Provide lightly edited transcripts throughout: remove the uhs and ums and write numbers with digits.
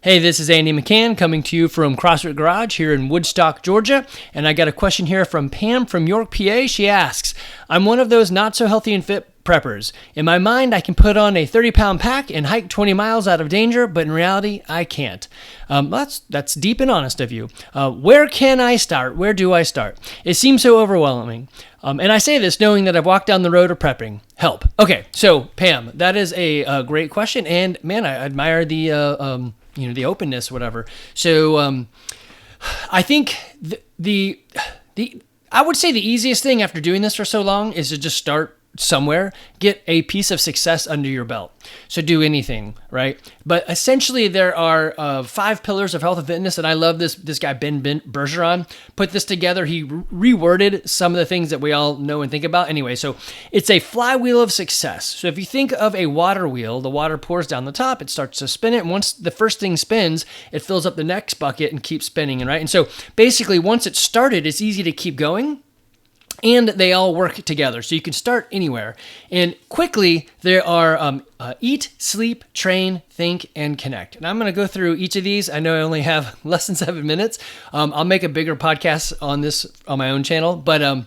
Hey, this is Andy McCann coming to you from CrossFit Garage here in Woodstock, Georgia. And I got a question here from Pam from York, PA. She asks, I'm one of those not so healthy and fit preppers. In my mind, I can put on a 30-pound pack and hike 20 miles out of danger, but in reality, I can't. That's deep and honest of you. Where can I start? Where do I start? It seems so overwhelming. And I say this knowing that I've walked down the road of prepping. Help. Okay, so Pam, that is a great question. And man, I admire the openness, whatever. So I think I would say the easiest thing after doing this for so long is to just start somewhere, get a piece of success under your belt. So do anything, right? But essentially there are 5 pillars of health and fitness, and I love this guy, Ben Bergeron, put this together. He reworded some of the things that we all know and think about. Anyway, so it's a flywheel of success. So if you think of a water wheel, the water pours down the top, it starts to spin it, and once the first thing spins, it fills up the next bucket and keeps spinning, right? And so basically once it's started, it's easy to keep going. And they all work together, so you can start anywhere. And quickly, there are eat, sleep, train, think, and connect. And I'm going to go through each of these. I know I only have less than 7 minutes. I'll make a bigger podcast on this on my own channel. But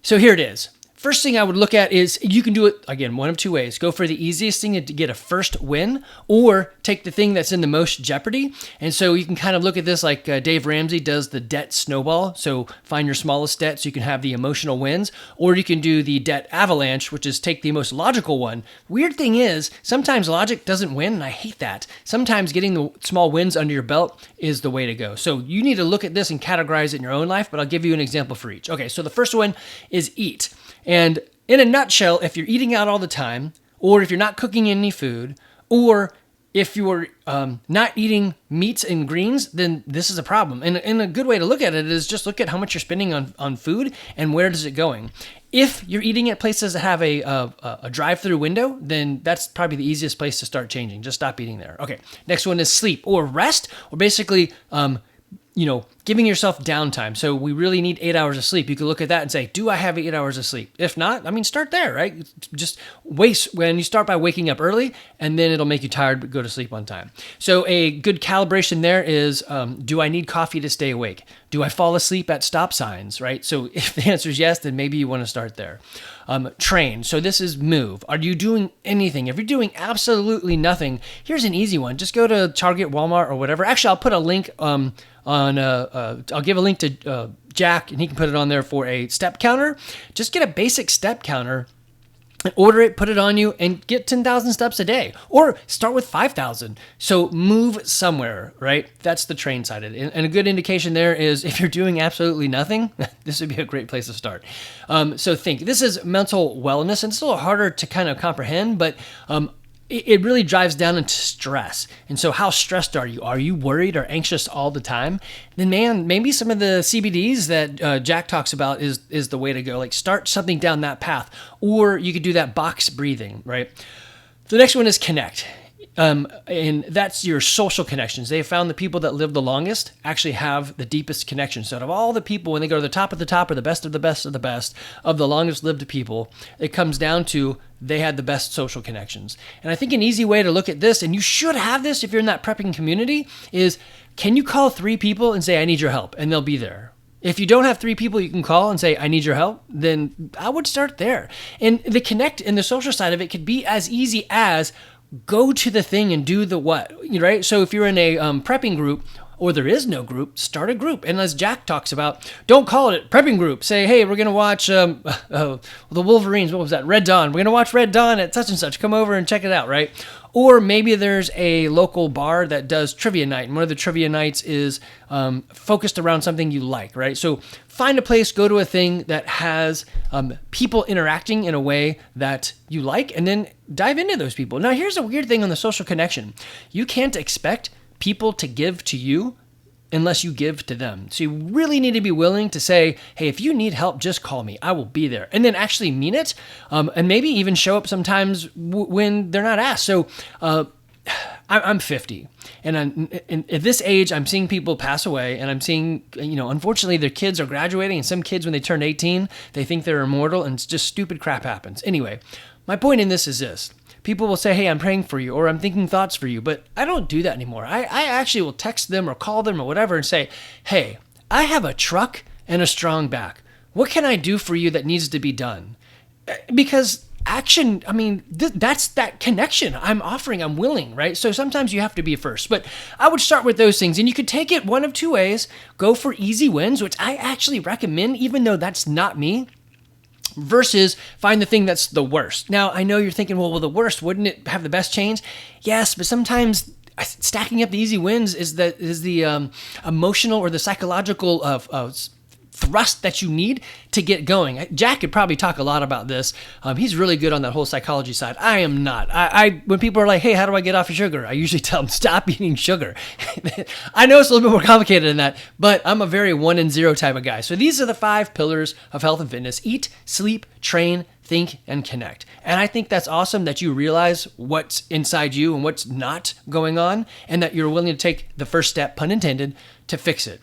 so here it is. First thing I would look at is you can do it, again, one of 2 ways. Go for the easiest thing to get a first win, or take the thing that's in the most jeopardy. And so you can kind of look at this like Dave Ramsey does the debt snowball. So find your smallest debt so you can have the emotional wins. Or you can do the debt avalanche, which is take the most logical one. Weird thing is, sometimes logic doesn't win, and I hate that. Sometimes getting the small wins under your belt is the way to go. So you need to look at this and categorize it in your own life, but I'll give you an example for each. Okay, so the first one is eat. And in a nutshell, if you're eating out all the time, or if you're not cooking any food, or if you're not eating meats and greens, then this is a problem. And a good way to look at it is just look at how much you're spending on food and where is it going. If you're eating at places that have a drive-through window, then that's probably the easiest place to start changing. Just stop eating there. Okay, next one is sleep or rest, or basically giving yourself downtime. So we really need 8 hours of sleep. You can look at that and say, do I have 8 hours of sleep? If not, start there, right? Just when you start by waking up early, and then it'll make you tired, but go to sleep on time. So a good calibration there is, do I need coffee to stay awake? Do I fall asleep at stop signs, right? So if the answer is yes, then maybe you want to start there. Train. So this is move. Are you doing anything? If you're doing absolutely nothing, here's an easy one. Just go to Target, Walmart, or whatever. Actually, I'll put a link I'll give a link to Jack, and he can put it on there for a step counter. Just get a basic step counter, and order it, put it on you, and get 10,000 steps a day. Or start with 5,000. So move somewhere, right? That's the train side of it. And a good indication there is if you're doing absolutely nothing, this would be a great place to start. So think. This is mental wellness, and it's a little harder to kind of comprehend, but it really drives down into stress. And so how stressed are you? Are you worried or anxious all the time? Then man, maybe some of the CBDs that Jack talks about is the way to go. Like start something down that path. Or you could do that box breathing, right? The next one is connect. And that's your social connections. They have found the people that live the longest actually have the deepest connections. So out of all the people, when they go to the top of the top, or the best of the best of the best of the longest lived people, it comes down to they had the best social connections. And I think an easy way to look at this, and you should have this if you're in that prepping community, is can you call 3 people and say, I need your help, and they'll be there. If you don't have 3 people you can call and say, I need your help, then I would start there. And the connect and the social side of it could be as easy as go to the thing and do the what, right? So if you're in a prepping group, or there is no group, start a group. And as Jack talks about, don't call it prepping group. Say, hey, we're going to watch the Wolverines. What was that? Red Dawn. We're going to watch Red Dawn at such and such. Come over and check it out, right? Or maybe there's a local bar that does trivia night, and one of the trivia nights is focused around something you like, right? So find a place, go to a thing that has people interacting in a way that you like, and then dive into those people. Now, here's a weird thing on the social connection. You can't expect people to give to you unless you give to them. So you really need to be willing to say, hey, if you need help, just call me. I will be there. And then actually mean it, and maybe even show up sometimes when they're not asked. So I'm 50, and at this age, I'm seeing people pass away, and I'm seeing, unfortunately, their kids are graduating, and some kids, when they turn 18, they think they're immortal, and it's just stupid crap happens. Anyway, my point in this is this. people will say, hey, I'm praying for you, or I'm thinking thoughts for you, but I don't do that anymore. I actually will text them or call them or whatever and say, hey, I have a truck and a strong back. What can I do for you that needs to be done? Because action, I mean, that's that connection I'm offering. I'm willing, right? So sometimes you have to be first, but I would start with those things, and you could take it one of two ways. Go for easy wins, which I actually recommend, even though that's not me, versus find the thing that's the worst. Now, I know you're thinking, well, the worst, wouldn't it have the best change? Yes, but sometimes stacking up the easy wins is the emotional or the psychological thrust that you need to get going. Jack could probably talk a lot about this. He's really good on that whole psychology side. I am not. I when people are like, hey, how do I get off of sugar? I usually tell them, stop eating sugar. I know it's a little bit more complicated than that, but I'm a very 1 and 0 type of guy. So these are the 5 pillars of health and fitness: eat, sleep, train, think, and connect. And I think that's awesome that you realize what's inside you and what's not going on, and that you're willing to take the first step, pun intended, to fix it.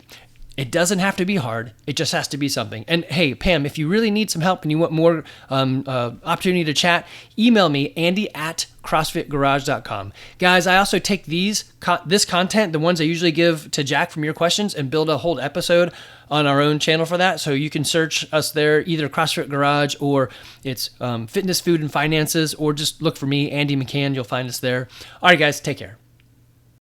It doesn't have to be hard. It just has to be something. And hey, Pam, if you really need some help and you want more opportunity to chat, email me, andy@crossfitgarage.com. Guys, I also take this content, the ones I usually give to Jack from your questions, and build a whole episode on our own channel for that. So you can search us there, either CrossFit Garage, or it's Fitness, Food, and Finances, or just look for me, Andy McCann. You'll find us there. All right, guys, take care.